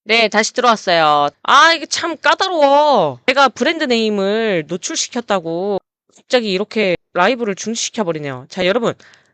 네, 다시 들어왔어요. 아, 이게 참 까다로워. 제가 브랜드 네임을 노출시켰다고 갑자기 이렇게 라이브를 중지시켜버리네요. 자, 여러분.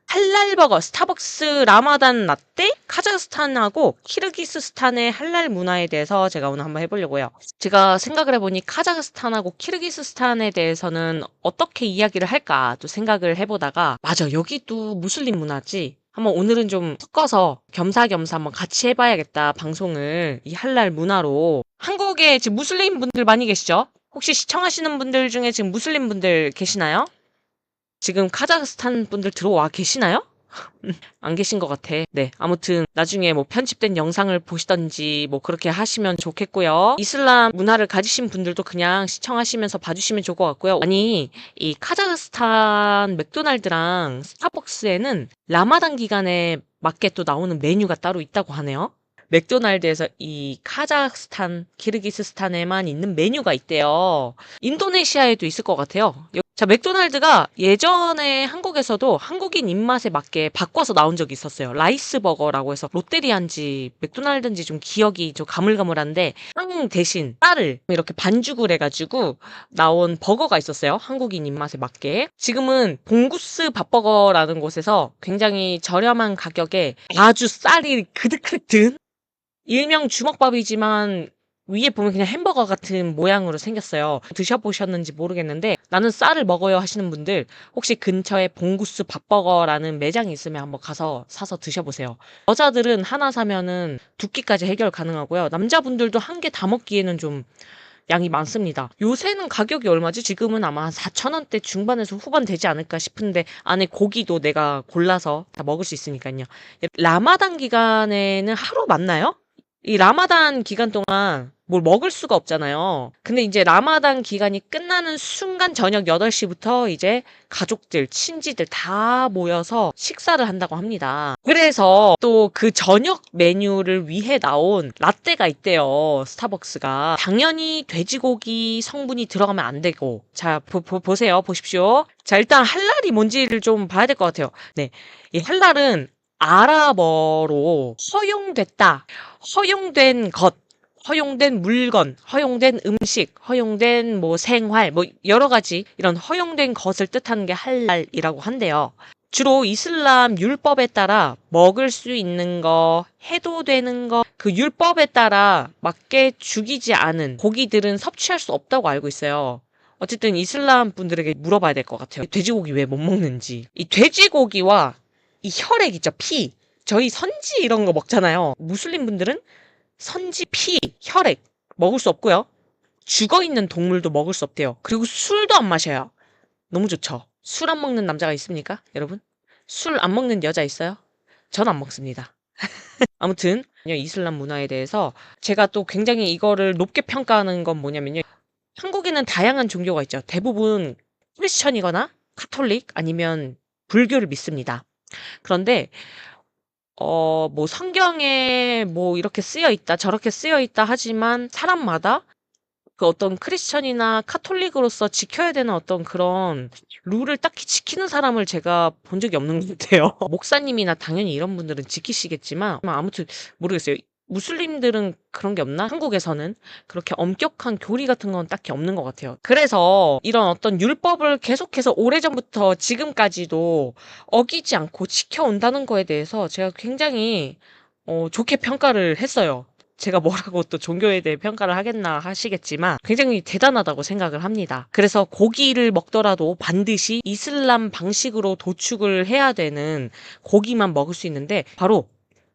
할랄버거, 스타벅스 라마단 라떼, 카자흐스탄하고 키르기스스탄의 할랄 문화에 대해서 제가 오늘 한번 해보려고요. 제가 생각을 해보니 카자흐스탄하고 키르기스스탄에 대해서는 어떻게 이야기를 할까 또 생각을 해보다가 맞아, 여기도 무슬림 문화지. 한번 오늘은 좀 섞어서 겸사겸사 한번 같이 해봐야겠다, 방송을. 이 할랄 문화로. 한국에 지금 무슬림 분들 많이 계시죠? 혹시 시청하시는 분들 중에 지금 무슬림 분들 계시나요? 지금 카자흐스탄 분들 들어와 계시나요? 안 계신 것 같아. 네. 아무튼 나중에 뭐 편집된 영상을 보시던지 뭐 그렇게 하시면 좋겠고요. 이슬람 문화를 가지신 분들도 그냥 시청하시면서 봐주시면 좋을 것 같고요. 아니, 이 카자흐스탄 맥도날드랑 스타벅스에는 라마단 기간에 맞게 또 나오는 메뉴가 따로 있다고 하네요. 맥도날드에서 이 카자흐스탄, 키르기스스탄에만 있는 메뉴가 있대요. 인도네시아에도 있을 것 같아요. 자, 맥도날드가 예전에 한국에서도 한국인 입맛에 맞게 바꿔서 나온 적이 있었어요. 라이스 버거라고 해서 롯데리아인지 맥도날드인지 좀 기억이 좀 가물가물한데 빵 대신 쌀을 이렇게 반죽을 해가지고 나온 버거가 있었어요. 한국인 입맛에 맞게. 지금은 봉구스 밥버거라는 곳에서 굉장히 저렴한 가격에 아주 쌀이 그득그득 든 일명 주먹밥이지만 위에 보면 그냥 햄버거 같은 모양으로 생겼어요. 드셔보셨는지 모르겠는데 나는 쌀을 먹어요 하시는 분들 혹시 근처에 봉구스 밥버거라는 매장이 있으면 한번 가서 사서 드셔보세요. 여자들은 하나 사면은 두 끼까지 해결 가능하고요. 남자분들도 한 개 다 먹기에는 좀 양이 많습니다. 요새는 가격이 얼마지? 지금은 아마 한 4,000원대 중반에서 후반 되지 않을까 싶은데 안에 고기도 내가 골라서 다 먹을 수 있으니까요. 라마단 기간에는 하루 맞나요? 이 라마단 기간 동안 뭘 먹을 수가 없잖아요. 근데 이제 라마단 기간이 끝나는 순간 저녁 8시부터 이제 가족들, 친지들 다 모여서 식사를 한다고 합니다. 그래서 또 그 저녁 메뉴를 위해 나온 라떼가 있대요. 스타벅스가. 당연히 돼지고기 성분이 들어가면 안 되고. 자, 보세요. 보십시오. 자, 일단 할랄이 뭔지를 좀 봐야 될 것 같아요. 네. 이 할랄은 아랍어로 허용됐다. 허용된 것, 허용된 물건, 허용된 음식, 허용된 뭐 생활, 뭐 여러 가지 이런 허용된 것을 뜻하는 게 할랄이라고 한대요. 주로 이슬람 율법에 따라 먹을 수 있는 거, 해도 되는 거, 그 율법에 따라 맞게 죽이지 않은 고기들은 섭취할 수 없다고 알고 있어요. 어쨌든 이슬람 분들에게 물어봐야 될 것 같아요. 돼지고기 왜 못 먹는지. 이 돼지고기와 이 혈액 있죠, 피. 저희 선지 이런 거 먹잖아요. 무슬림 분들은 선지, 피, 혈액 먹을 수 없고요. 죽어 있는 동물도 먹을 수 없대요. 그리고 술도 안 마셔요. 너무 좋죠. 술 안 먹는 남자가 있습니까, 여러분? 술 안 먹는 여자 있어요? 전 안 먹습니다. 아무튼 이슬람 문화에 대해서 제가 또 굉장히 이거를 높게 평가하는 건 뭐냐면요. 한국에는 다양한 종교가 있죠. 대부분 크리스천이거나 카톨릭 아니면 불교를 믿습니다. 그런데 뭐 성경에 뭐 이렇게 쓰여 있다, 저렇게 쓰여 있다 하지만 사람마다 그 어떤 크리스천이나 카톨릭으로서 지켜야 되는 어떤 그런 룰을 딱히 지키는 사람을 제가 본 적이 없는 것 같아요. 목사님이나 당연히 이런 분들은 지키시겠지만 아무튼 모르겠어요. 무슬림들은 그런 게 없나? 한국에서는 그렇게 엄격한 교리 같은 건 딱히 없는 것 같아요. 그래서 이런 어떤 율법을 계속해서 오래전부터 지금까지도 어기지 않고 지켜온다는 거에 대해서 제가 굉장히 좋게 평가를 했어요. 제가 뭐라고 또 종교에 대해 평가를 하겠나 하시겠지만 굉장히 대단하다고 생각을 합니다. 그래서 고기를 먹더라도 반드시 이슬람 방식으로 도축을 해야 되는 고기만 먹을 수 있는데 바로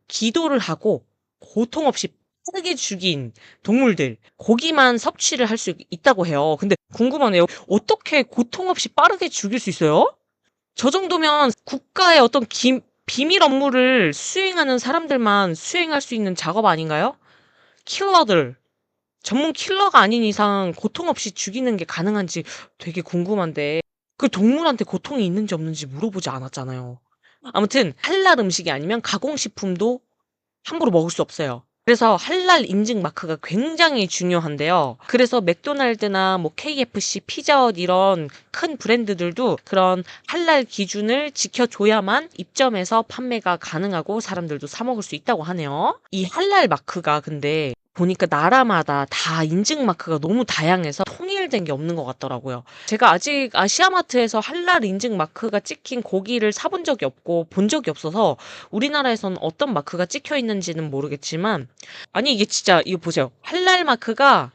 기도를 하고 고통 없이 빠르게 죽인 동물들, 고기만 섭취를 할 수 있다고 해요. 근데 궁금하네요. 어떻게 고통 없이 빠르게 죽일 수 있어요? 저 정도면 국가의 어떤 비밀 업무를 수행하는 사람들만 수행할 수 있는 작업 아닌가요? 킬러들, 전문 킬러가 아닌 이상 고통 없이 죽이는 게 가능한지 되게 궁금한데 그 동물한테 고통이 있는지 없는지 물어보지 않았잖아요. 아무튼 할랄 음식이 아니면 가공식품도 함부로 먹을 수 없어요. 그래서 할랄 인증 마크가 굉장히 중요한데요. 그래서 맥도날드나 뭐 KFC, 피자헛 이런 큰 브랜드들도 그런 할랄 기준을 지켜줘야만 입점해서 판매가 가능하고 사람들도 사 먹을 수 있다고 하네요. 이 할랄 마크가 근데 보니까 나라마다 다 인증 마크가 너무 다양해서 통일된 게 없는 것 같더라고요. 제가 아직 아시아마트에서 할랄 인증 마크가 찍힌 고기를 사본 적이 없고 본 적이 없어서 우리나라에서는 어떤 마크가 찍혀 있는지는 모르겠지만, 아니 이게 진짜 이거 보세요. 할랄 마크가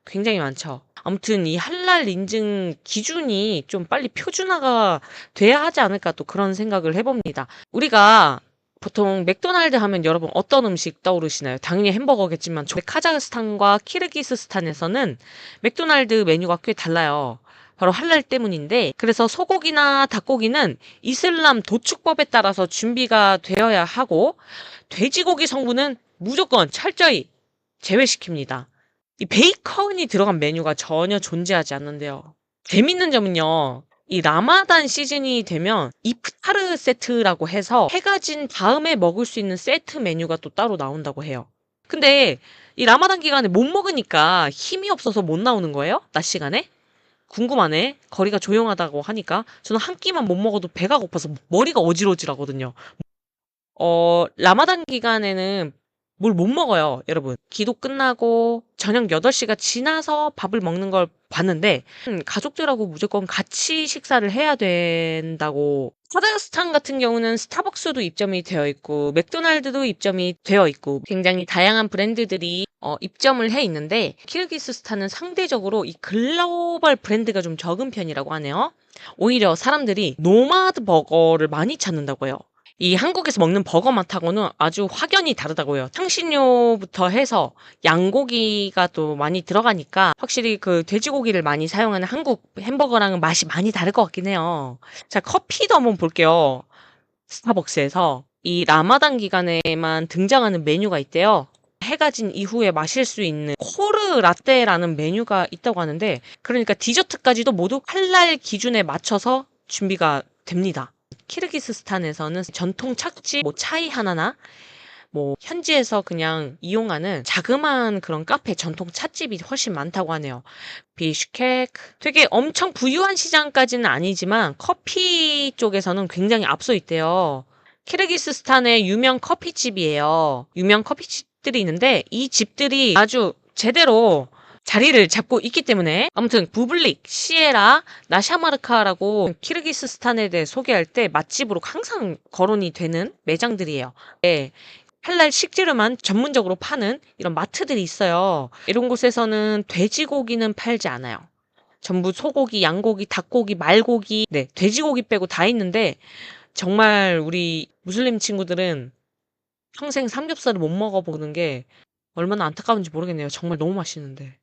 굉장히 많죠. 아무튼 이 할랄 인증 기준이 좀 빨리 표준화가 돼야 하지 않을까 또 그런 생각을 해봅니다. 우리가 보통 맥도날드 하면 여러분 어떤 음식 떠오르시나요? 당연히 햄버거겠지만 카자흐스탄과 키르기스스탄에서는 맥도날드 메뉴가 꽤 달라요. 바로 할랄 때문인데, 그래서 소고기나 닭고기는 이슬람 도축법에 따라서 준비가 되어야 하고 돼지고기 성분은 무조건 철저히 제외시킵니다. 이 베이컨이 들어간 메뉴가 전혀 존재하지 않는데요. 재밌는 점은요. 이 라마단 시즌이 되면 이프타르 세트라고 해서 해가 진 다음에 먹을 수 있는 세트 메뉴가 또 따로 나온다고 해요. 근데 이 라마단 기간에 못 먹으니까 힘이 없어서 못 나오는 거예요? 낮 시간에? 궁금하네. 거리가 조용하다고 하니까. 저는 한 끼만 못 먹어도 배가 고파서 머리가 어지러지라거든요. 라마단 기간에는 뭘 못 먹어요, 여러분. 기도 끝나고 저녁 8시가 지나서 밥을 먹는 걸 봤는데, 가족들하고 무조건 같이 식사를 해야 된다고. 카자흐스탄 같은 경우는 스타벅스도 입점이 되어 있고, 맥도날드도 입점이 되어 있고, 굉장히 다양한 브랜드들이 입점을 해 있는데, 키르기스스탄은 상대적으로 이 글로벌 브랜드가 좀 적은 편이라고 하네요. 오히려 사람들이 노마드 버거를 많이 찾는다고 해요. 이 한국에서 먹는 버거 맛하고는 아주 확연히 다르다고요. 향신료부터 해서 양고기가 또 많이 들어가니까 확실히 그 돼지고기를 많이 사용하는 한국 햄버거랑은 맛이 많이 다를 것 같긴 해요. 자, 커피도 한번 볼게요. 스타벅스에서 이 라마단 기간에만 등장하는 메뉴가 있대요. 해가 진 이후에 마실 수 있는 코르 라떼라는 메뉴가 있다고 하는데, 그러니까 디저트까지도 모두 할랄 기준에 맞춰서 준비가 됩니다. 키르기스스탄에서는 전통 착지 뭐 차이 하나나 뭐 현지에서 그냥 이용하는 자그마한 그런 카페 전통 찻집이 훨씬 많다고 하네요. 비슈케크. 되게 엄청 부유한 시장까지는 아니지만 커피 쪽에서는 굉장히 앞서 있대요. 키르기스스탄의 유명 커피집이에요. 유명 커피집들이 있는데 이 집들이 아주 제대로 자리를 잡고 있기 때문에, 아무튼 부블릭, 시에라, 나샤마르카라고 키르기스스탄에 대해 소개할 때 맛집으로 항상 거론이 되는 매장들이에요. 네, 할랄 식재료만 전문적으로 파는 이런 마트들이 있어요. 이런 곳에서는 돼지고기는 팔지 않아요. 전부 소고기, 양고기, 닭고기, 말고기, 네, 돼지고기 빼고 다 있는데, 정말 우리 무슬림 친구들은 평생 삼겹살을 못 먹어보는 게 얼마나 안타까운지 모르겠네요. 정말 너무 맛있는데.